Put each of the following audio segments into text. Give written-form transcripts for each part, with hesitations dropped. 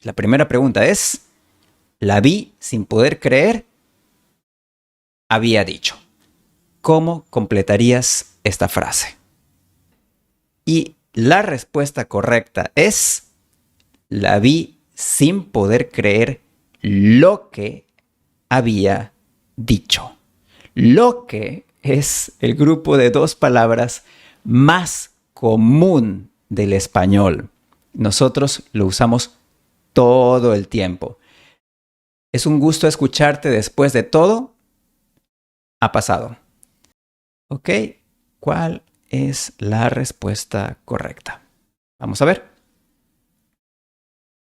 La primera pregunta es, la vi sin poder creer, había dicho. ¿Cómo completarías esta frase? Y la respuesta correcta es, la vi sin poder creer lo que había dicho. Lo que es el grupo de dos palabras más común del español. Nosotros lo usamos todo el tiempo. Es un gusto escucharte después de todo. Ha pasado. ¿Ok? ¿Cuál es la respuesta correcta? Vamos a ver.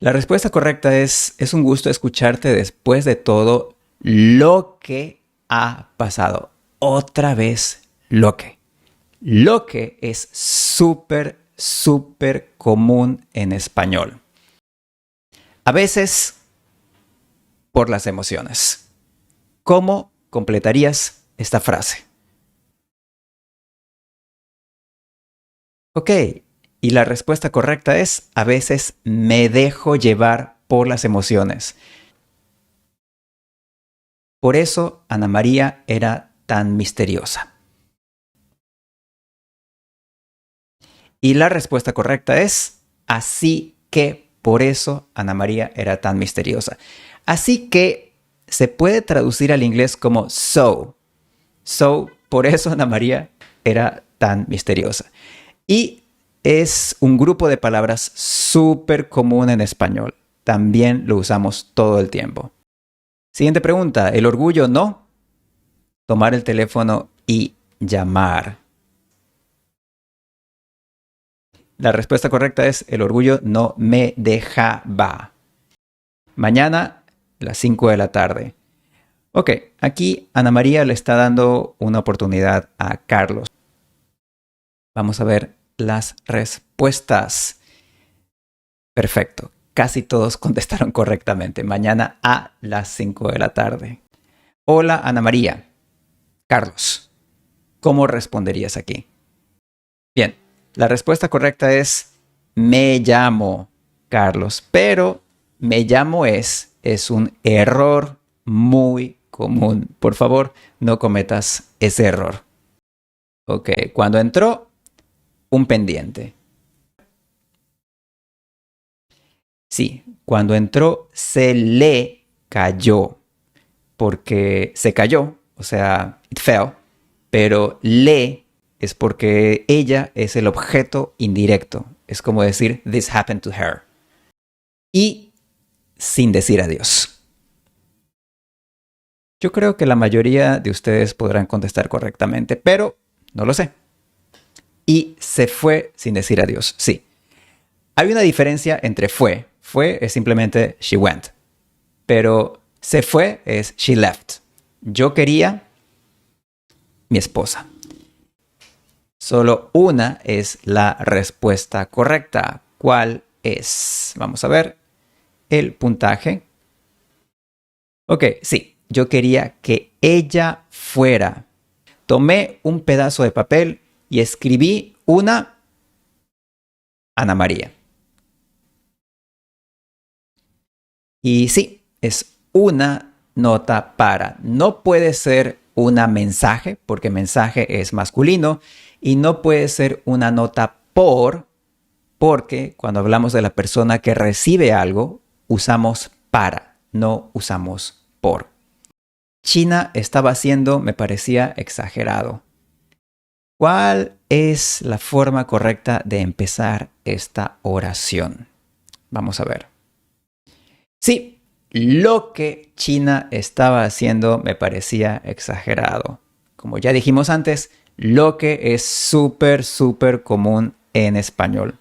La respuesta correcta es un gusto escucharte después de todo lo que ha pasado. Otra vez lo que. Lo que es súper, súper común en español. A veces por las emociones. ¿Cómo completarías esta frase? Ok, y la respuesta correcta es, a veces me dejo llevar por las emociones. Por eso Ana María era tan misteriosa. Y la respuesta correcta es, así que por eso Ana María era tan misteriosa. Así que se puede traducir al inglés como so. So, por eso Ana María era tan misteriosa. Y es un grupo de palabras súper común en español. También lo usamos todo el tiempo. Siguiente pregunta. ¿El orgullo no? Tomar el teléfono y llamar. La respuesta correcta es, el orgullo no me dejaba. Mañana, a las 5 de la tarde. Ok, aquí Ana María le está dando una oportunidad a Carlos. Vamos a ver las respuestas. Perfecto. Casi todos contestaron correctamente. Mañana a las 5 de la tarde. Hola, Ana María. Carlos, ¿cómo responderías aquí? Bien, la respuesta correcta es, me llamo Carlos, pero me llamo es un error muy común. Por favor, no cometas ese error. Ok, cuando entró, un pendiente. Sí, cuando entró se le cayó, porque se cayó, o sea, it fell, pero le es porque ella es el objeto indirecto. Es como decir, this happened to her. Y sin decir adiós. Yo creo que la mayoría de ustedes podrán contestar correctamente, pero no lo sé. Y se fue sin decir adiós, sí. Hay una diferencia entre fue. Fue es simplemente she went. Pero se fue es she left. Yo quería mi esposa. Solo una es la respuesta correcta. ¿Cuál es? Vamos a ver el puntaje. Ok, sí. Yo quería que ella fuera. Tomé un pedazo de papel y escribí una Ana María. Y sí, es una nota para. No puede ser una mensaje, porque mensaje es masculino, y no puede ser una nota por, porque cuando hablamos de la persona que recibe algo, usamos para, no usamos por. China estaba haciendo, me parecía exagerado. ¿Cuál es la forma correcta de empezar esta oración? Vamos a ver. Sí, lo que China estaba haciendo me parecía exagerado. Como ya dijimos antes, lo que es súper, súper común en español.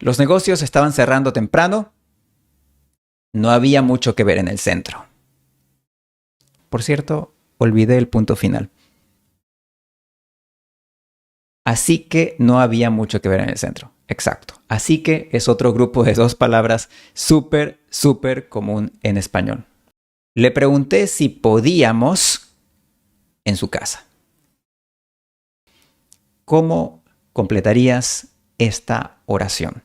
Los negocios estaban cerrando temprano. No había mucho que ver en el centro. Por cierto, olvidé el punto final. Así que no había mucho que ver en el centro. Exacto. Así que es otro grupo de dos palabras súper, súper común en español. Le pregunté si podíamos en su casa. ¿Cómo completarías esta oración?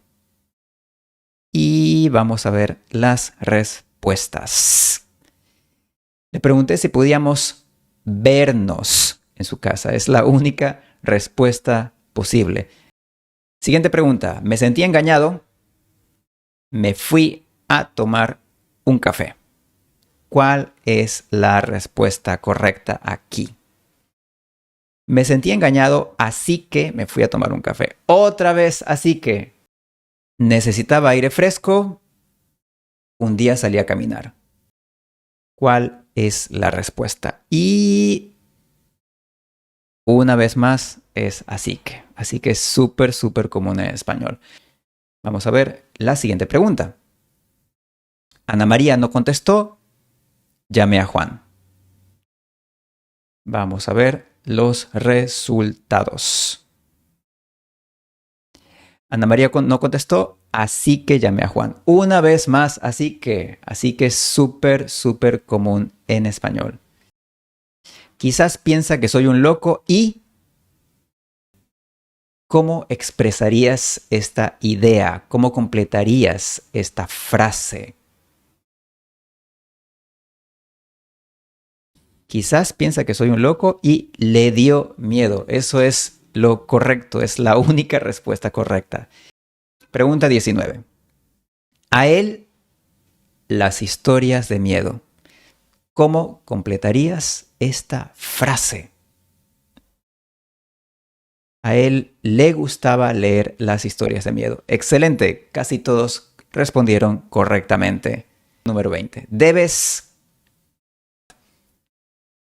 Y vamos a ver las respuestas. Le pregunté si podíamos vernos en su casa. Es la única respuesta posible. Siguiente pregunta. Me sentí engañado. Me fui a tomar un café. ¿Cuál es la respuesta correcta aquí? Me sentí engañado, así que me fui a tomar un café. Otra vez, así que necesitaba aire fresco. Un día salí a caminar. ¿Cuál es la respuesta? Y una vez más es así que. Así que es súper, súper común en español. Vamos a ver la siguiente pregunta. Ana María no contestó. Llamé a Juan. Vamos a ver los resultados. Ana María no contestó, así que llamé a Juan. Una vez más, así que es súper, súper común en español. Quizás piensa que soy un loco y ¿cómo expresarías esta idea? ¿Cómo completarías esta frase? Quizás piensa que soy un loco y le dio miedo. Eso es lo correcto, es la única respuesta correcta. Pregunta 19. A él las historias de miedo. ¿Cómo completarías esta frase? A él le gustaba leer las historias de miedo. Excelente, casi todos respondieron correctamente. Número 20. Debes.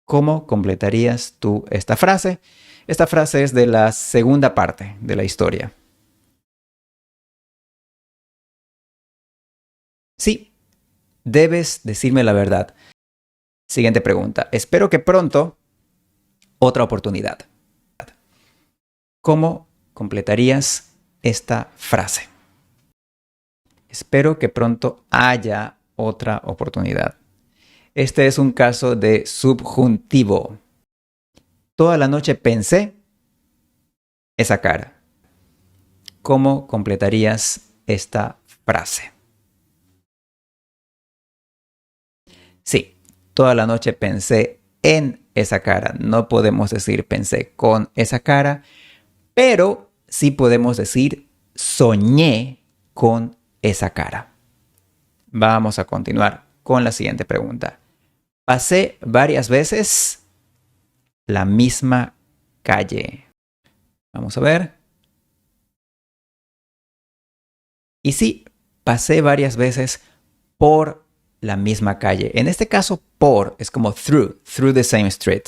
¿Cómo completarías tú esta frase? Esta frase es de la segunda parte de la historia. Sí, debes decirme la verdad. Siguiente pregunta. Espero que pronto otra oportunidad. ¿Cómo completarías esta frase? Espero que pronto haya otra oportunidad. Este es un caso de subjuntivo. Toda la noche pensé esa cara. ¿Cómo completarías esta frase? Sí, toda la noche pensé en esa cara. No podemos decir pensé con esa cara, pero sí podemos decir soñé con esa cara. Vamos a continuar con la siguiente pregunta. Pasé varias veces la misma calle. Vamos a ver. Y sí, pasé varias veces por la misma calle. En este caso, por es como through the same street.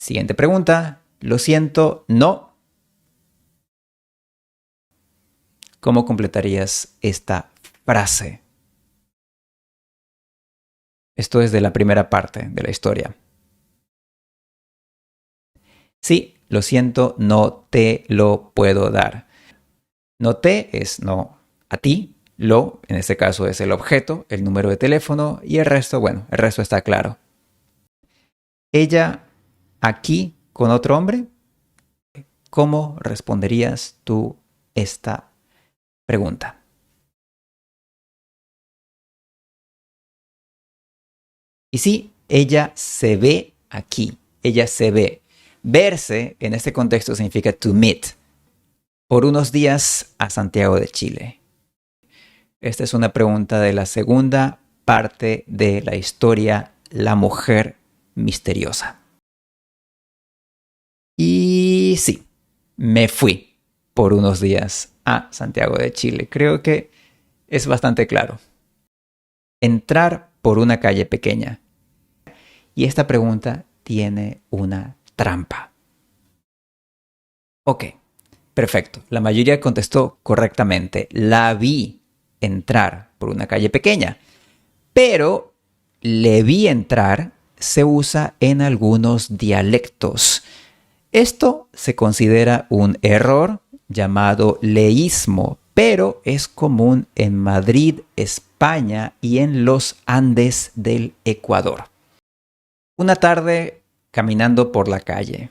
Siguiente pregunta. Lo siento, no. ¿Cómo completarías esta frase? Esto es de la primera parte de la historia. Sí, lo siento, no te lo puedo dar. No te es no a ti. Lo, en este caso, es el objeto, el número de teléfono y el resto, bueno, el resto está claro. Ella aquí con otro hombre. ¿Cómo responderías tú esta pregunta? Y sí, ella se ve aquí. Ella se ve. Verse en este contexto significa to meet. Por unos días a Santiago de Chile. Esta es una pregunta de la segunda parte de la historia La mujer misteriosa. Y sí, me fui por unos días a Santiago de Chile. Creo que es bastante claro. Entrar por una calle pequeña. Y esta pregunta tiene una trampa. Ok, perfecto. La mayoría contestó correctamente. La vi entrar por una calle pequeña. Pero le vi entrar se usa en algunos dialectos. Esto se considera un error llamado leísmo, pero es común en Madrid, España y en los Andes del Ecuador. Una tarde caminando por la calle.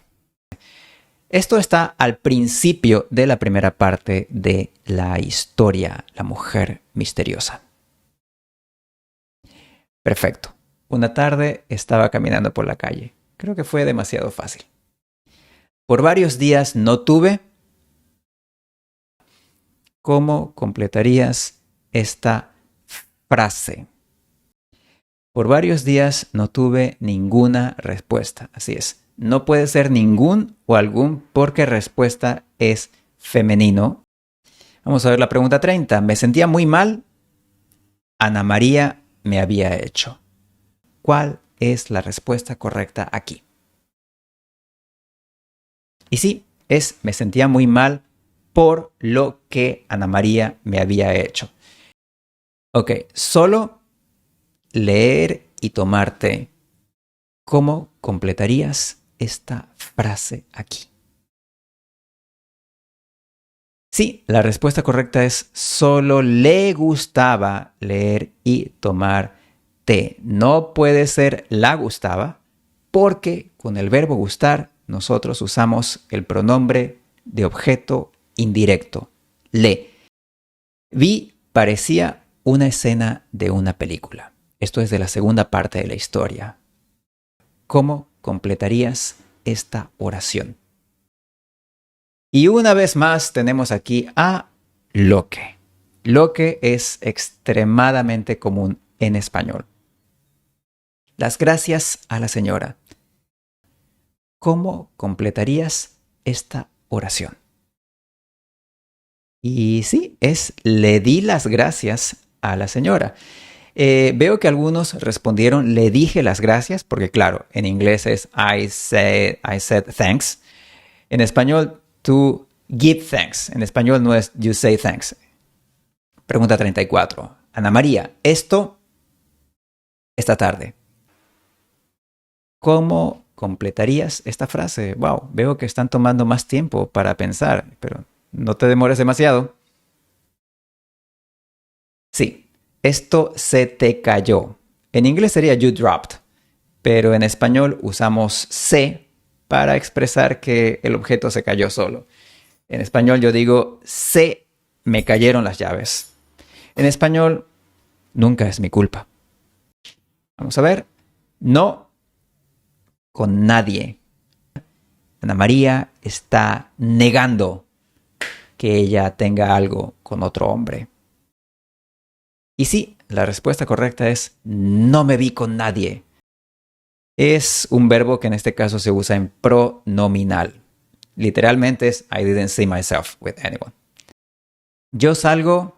Esto está al principio de la primera parte de la historia, la mujer misteriosa. Perfecto. Una tarde estaba caminando por la calle. Creo que fue demasiado fácil. Por varios días no tuve. ¿Cómo completarías esta frase? Por varios días no tuve ninguna respuesta. Así es. No puede ser ningún o algún porque respuesta es femenino. Vamos a ver la pregunta 30. Me sentía muy mal. Ana María me había hecho. ¿Cuál es la respuesta correcta aquí? Y sí, me sentía muy mal por lo que Ana María me había hecho. Ok, solo leer y tomar té. ¿Cómo completarías esta frase aquí? Sí, la respuesta correcta es solo le gustaba leer y tomar té. No puede ser la gustaba porque con el verbo gustar nosotros usamos el pronombre de objeto indirecto, le. Vi parecía una escena de una película. Esto es de la segunda parte de la historia. ¿Cómo completarías esta oración? Y una vez más tenemos aquí a lo que. Lo que es extremadamente común en español. Las gracias a la señora. ¿Cómo completarías esta oración? Y sí, le di las gracias a la señora. Veo que algunos respondieron le dije las gracias porque claro, en inglés es I said thanks. En español, to give thanks. En español no es you say thanks. Pregunta 34. Ana María, esta tarde. ¿Cómo completarías esta frase? Wow, veo que están tomando más tiempo para pensar, pero no te demores demasiado. Sí, esto se te cayó. En inglés sería you dropped, pero en español usamos se para expresar que el objeto se cayó solo. En español yo digo se me cayeron las llaves. En español nunca es mi culpa. Vamos a ver. No con nadie. Ana María está negando que ella tenga algo con otro hombre. Y sí, la respuesta correcta es no me vi con nadie. Es un verbo que en este caso se usa en pronominal. Literalmente es I didn't see myself with anyone. Yo salgo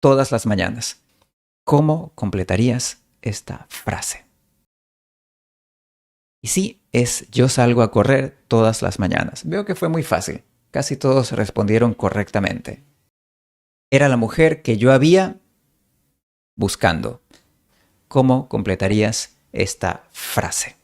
todas las mañanas. ¿Cómo completarías esta frase? Y sí, yo salgo a correr todas las mañanas. Veo que fue muy fácil. Casi todos respondieron correctamente. Era la mujer que yo había buscando. ¿Cómo completarías esta frase?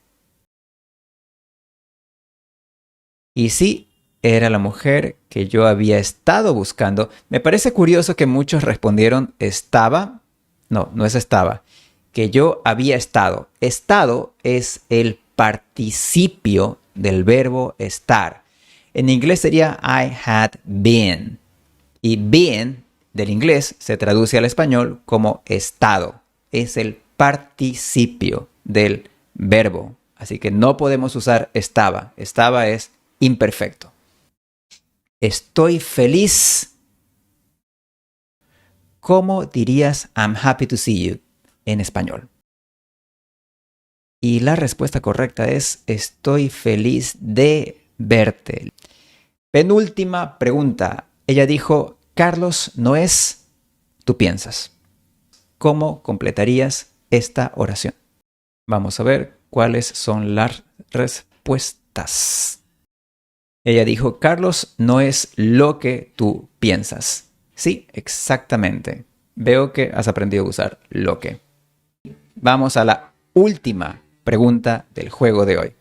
Y sí, era la mujer que yo había estado buscando. Me parece curioso que muchos respondieron estaba. No, no es estaba. Que yo había estado. Estado es el participio del verbo estar. En inglés sería I had been. Y been del inglés se traduce al español como estado. Es el participio del verbo. Así que no podemos usar estaba. Estaba es imperfecto. Estoy feliz. ¿Cómo dirías I'm happy to see you en español? Y la respuesta correcta es estoy feliz de verte. Penúltima pregunta. Ella dijo, Carlos no es, tú piensas. ¿Cómo completarías esta oración? Vamos a ver cuáles son las respuestas. Ella dijo, Carlos no es lo que tú piensas. Sí, exactamente. Veo que has aprendido a usar lo que. Vamos a la última pregunta del juego de hoy.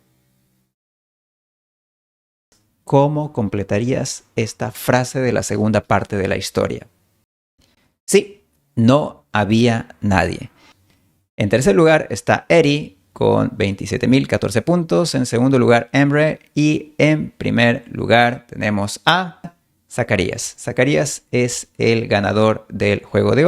¿Cómo completarías esta frase de la segunda parte de la historia? Sí, no había nadie. En tercer lugar está Eddie con 27.014 puntos. En segundo lugar, Emre. Y en primer lugar tenemos a Zacarías. Zacarías es el ganador del juego de hoy.